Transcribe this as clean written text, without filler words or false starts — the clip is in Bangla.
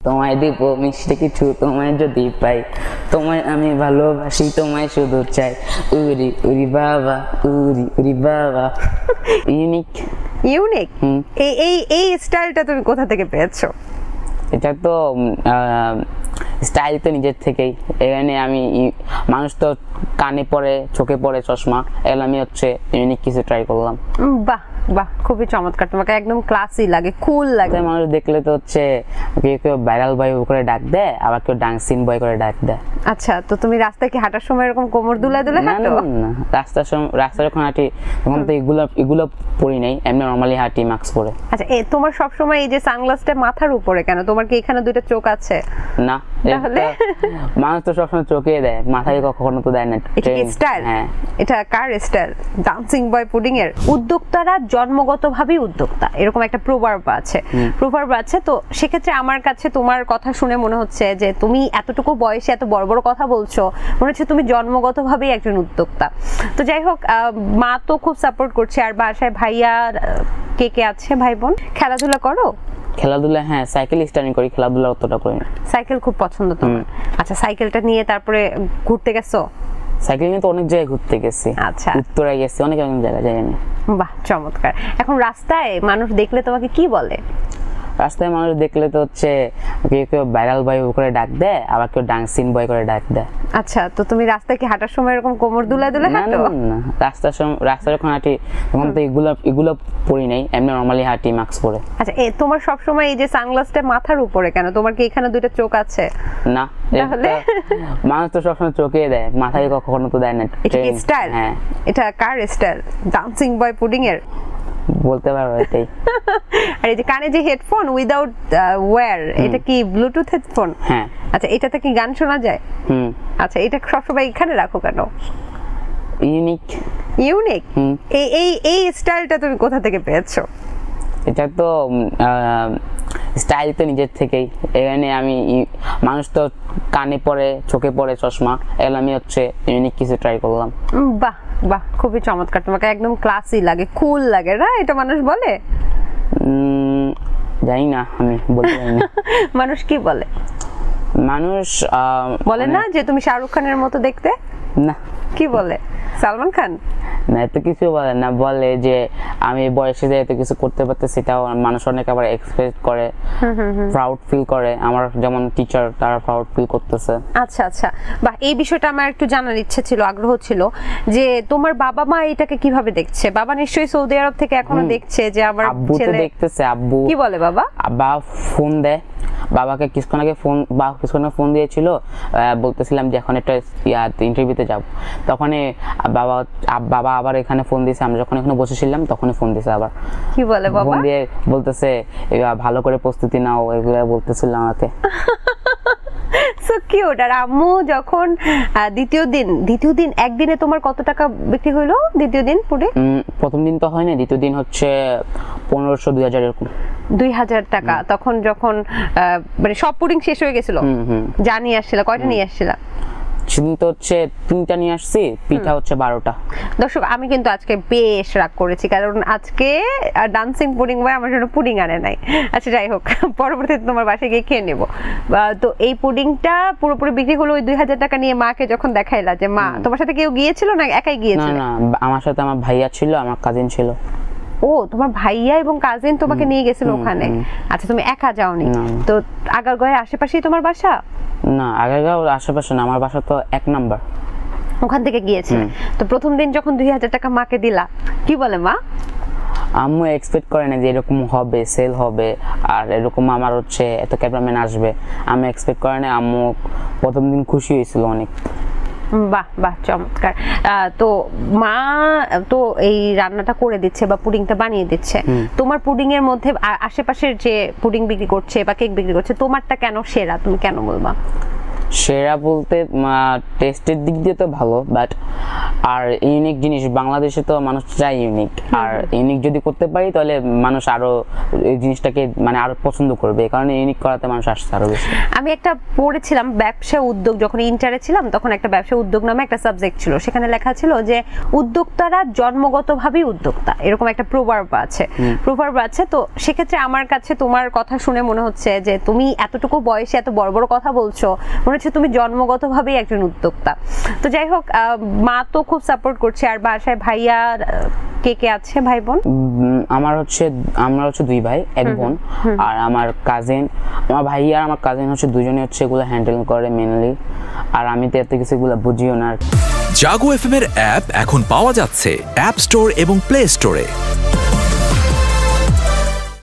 তোমায় দিব মিষ্টি কিছু, তোমায় যদি পাই, তোমায় আমি ভালোবাসি, তোমায় শুধু চাই। উরি উরি বাবা, উরি উরি বাবা। Unique unique. এই এই এই স্টাইলটা তুমি কোথা থেকে পেয়েছো? এটা তো স্টাইল তো নিজের থেকেই। এখানে আমি মানুষ তো কানে পড়ে, চোখে পড়ে চশমা, এগুলো আমি হচ্ছে ইউনিক কিছু ট্রাই করলাম। বাহ বাহ, খুবই চমৎকার। তোমাকে একদম ক্লাসি লাগে, কুল লাগে। মানুষ দেখলে তো হচ্ছে কেউ কেউ ভাইরাল বয় করে ডাক দেয়, আবার কেউ ডান্সিং বয় করে ডাক দেয়। আচ্ছা, তো তুমি রাস্তায় কি হাঁটার সময় এরকম কোমর দুলায় দুলে হাঁটো? না, রাস্তায় যখন হাঁটি তখন তো এগুলো পরি নাই, এমনি নরমালি হাঁটি মাস্ক পরে। আচ্ছা, তোমার সব সময় এই যে সানগ্লাসটা মাথার উপরে কেন? তোমার কি এখানে দুইটা চোখ আছে? না, তাহলে মানুষ তো সবসময় চোখে দেয়, মাথায় কখনো তো দেয় না। এটা স্টাইল? হ্যাঁ, এটা কার স্টাইল? ডান্সিং বয় পুডিং এর। উদ্যোক্তারা জন্মগতভাবেই উদ্যোক্তা, এরকম একটা প্রভাব আছে। তো সেক্ষেত্রে আমার কাছে তোমার কথা শুনে মনে হচ্ছে যে তুমি এতটুকু বয়সে এত বড় বড় কথা বলছো, মনে হচ্ছে তুমি জন্মগতভাবেই একজন উদ্যোক্তা। তো যাই হোক, মা তো খুব সাপোর্ট করছে, আর বাসায় ভাইয়া কে কে আছে, ভাই বোন? খেলাধুলা করো? খেলাধুলা হ্যাঁ, সাইকেল স্টার্টিং করি, খেলাধুলা অতটা করি না। সাইকেল খুব পছন্দ তোমার? আচ্ছা, সাইকেলটা নিয়ে তারপরে ঘুরতে গেছো? সাইকেল নিয়ে তো অনেক জায়গায় ঘুরতে গেছি। আচ্ছা, উত্তরায় গেছি, অনেক জায়গায় যাইনি। বাহ, চমৎকার। এখন রাস্তায় মানুষ দেখলে তোমাকে কি বলে? রাস্তায় মানুষ দেখলে তো হচ্ছে কেউ কেউ ভাইরাল বয় করে ডাক দেয়, আবার কেউ ডান্সিং বয় করে ডাক দেয়। আচ্ছা, তো তুমি রাস্তায় কি হাঁটার সময় এরকম কোমর দুলায় দুলে হাঁটো? না, রাস্তায় যখন হাঁটি তখন তো এগুলো পরি নাই, এমনি নরমালি হাঁটি মাস্ক পরে। আচ্ছা, তোমার সব সময় এই যে সানগ্লাসটা মাথার উপরে কেন? তোমার কি এখানে দুইটা চোখ আছে? না, তাহলে মানুষ তো সবসময় চোখে দেয়, মাথায় কখনো তো দেয় না। এটা স্টাইল? হ্যাঁ, এটা কার স্টাইল? ডান্সিং বয় পুডিং এর বলতে পারো এটাই। আর এই যে কানে যে হেডফোন উইদাউট ওয়্যার, এটা কি ব্লুটুথ হেডফোন? হ্যাঁ। আচ্ছা, এটাতে কি গান শোনা যায়? আচ্ছা, এটা সবসময় এখানে রাখো কেন? ইউনিক। ইউনিক। এই এই এই স্টাইলটা তুমি কোথা থেকে পেয়েছো? এটা তো স্টাইল তো নিজের থেকেই। এখানে আমি মানুষ তো কানে পড়ে, চোখে পড়ে চশমা, এগুলো আমি হচ্ছে ইউনিক কিছু ট্রাই করলাম। বাহ বাহ, খুবই চমৎকার। তোমাকে একদম ক্লাসি লাগে, কুল লাগে না? এটা মানুষ বলে? জানি না, আমি বলতে পারি না। মানুষ কি বলে? মানুষ বলে না যে তুমি শাহরুখ খানের মতো দেখতে? না। কি বলে? সালমান খান? না, এত কিছু বলে না, বলে যে আমি বয়সে যে এত কিছু করতে পারতেছি, সেটাও মানুষ অনেক আবার এক্সপেক্ট করে, প্রাউড ফিল করে। আমার যেমন টিচার, তারা প্রাউড ফিল করতেছে। আচ্ছা আচ্ছা, বাহ, এই বিষয়টা আমার একটু জানার ইচ্ছে ছিল, আগ্রহ ছিল যে তোমার বাবা মা এটাকে কিভাবে দেখছে। বাবা নিশ্চয়ই সৌদি আরব থেকে এখনো দেখছে যে আমার ছেলে দেখতেছে। আব্বু কি বলে? বাবা ফোন দেয়, বাবাকে কিছুক্ষণ আগে ফোন দিয়েছিল, বলতেছিলাম যে এখন একটা ইন্টারভিউতে যাব। তখন বাবা আবার এখানে ফোন দিয়েছে, আমরা যখন এখানে বসেছিলাম তখনই ফোন দিয়েছে আবার। কি বলে বাবা? ফোন দিয়ে বলতেছে ভালো করে প্রস্তুতি নাও, এগুলো বলতেছিল আমাকে। So cute. আর আম্মু যখন দ্বিতীয় দিন একদিনে তোমার কত টাকা বিক্রি হইলো? দ্বিতীয় দিন পুরে? প্রথম দিন তো হয় না, দ্বিতীয় দিন হচ্ছে 1500 2000 এরকম। 2000 টাকা। তখন যখন মানে সব পুডিং শেষ হয়ে গেছিল, যা নিয়ে আসছিল, কয়টা নিয়ে আসছিল? সেদিন তো হচ্ছে 3টা নিয়ে আসছি, পিঠা হচ্ছে 12টা। দর্শক, আমি কিন্তু আজকে বেশ রাগ করেছি, কারণ আজকে ডান্সিং পুডিং বয় আমার জন্য পুডিং আনে নাই। আচ্ছা, যাই হোক, পরবর্তীতে তোমার বাসায় গিয়ে খেয়ে নেবো। তো এই পুডিংটা পুরোপুরি বিক্রি হলো ওই 2000 টাকা নিয়ে। মাকে যখন দেখাইলা যে মা, তোমার সাথে কেউ গিয়েছিল না একাই গিয়েছিল? না, আমার সাথে আমার ভাইয়া ছিল, আমার কাজিন ছিল। ও, তোমার ভাইয়া এবং কাজিন তোমাকে নিয়ে গেছিল ওখানে? আচ্ছা, তুমি একা যাওনি? তো আগারগাঁওয়ের আশেপাশেই তোমার বাসা? না, আগারগাঁওর আশেপাশে না, আমার বাসা তো 1 নাম্বার। ওখান থেকে গিয়েছে। তো প্রথম দিন যখন 2000 টাকা মাকে দিলা, কি বলে মা? আম্মু এক্সপেক্ট করে না যে এরকম হবে, সেল হবে, আর এরকম আমার হচ্ছে এত ক্যামেরাম্যান আসবে। আমি এক্সপেক্ট করে না। আম্মু প্রথম দিন খুশি হয়েছিল অনেক। বাহ বাহ, চমৎকার। তো মা তো এই রান্নাটা করে দিচ্ছে বা পুডিংটা বানিয়ে দিচ্ছে। তোমার পুডিং এর মধ্যে আশেপাশের যে পুডিং বিক্রি করছে বা কেক বিক্রি করছে, তোমারটা কেন সেরা, তুমি কেন বলবা? সেরা বলতে টেস্টের দিক দিয়ে তো ভালো, বাট আর ইউনিক জিনিস বাংলাদেশে তো মানুষ চাই ইউনিক, আর ইউনিক যদি করতে পারি তাহলে মানুষ আরো এই জিনিসটাকে মানে আরো পছন্দ করবে, এই কারণে ইউনিক করাতে মানুষ আসছে আরো বেশি। আমি একটা পড়েছিলাম ব্যবসা উদ্যোগ, যখন ইন্টারে ছিলাম তখন একটা ব্যবসা উদ্যোগ নামে একটা সাবজেক্ট ছিল, সেখানে লেখা ছিল যে উদ্যোক্তারা জন্মগতভাবেই উদ্যোক্তা, এরকম একটা প্রভাব আছে। তো সেক্ষেত্রে আমার কাছে তোমার কথা শুনে মনে হচ্ছে যে তুমি এতটুকু বয়সে এত বড় বড় কথা বলছো, মনে হচ্ছে তুমি জন্মগতভাবেই একজন উদ্যোক্তা। তো যাই হোক, মা তো খুব সাপোর্ট করছে। আর বাসায় ভাইয়া কে কে আছে, ভাই বোন? আমরা হচ্ছে 2 ভাই 1 বোন, আর আমার কাজিন, আমার ভাই আর আমার কাজিন হচ্ছে দুজনে হচ্ছে এগুলো হ্যান্ডেল করে মেনলি, আর আমি তো এত কিছু এগুলো বুঝিও না। জাগো এফএম এর অ্যাপ এখন পাওয়া যাচ্ছে অ্যাপ স্টোর এবং প্লে স্টোরে।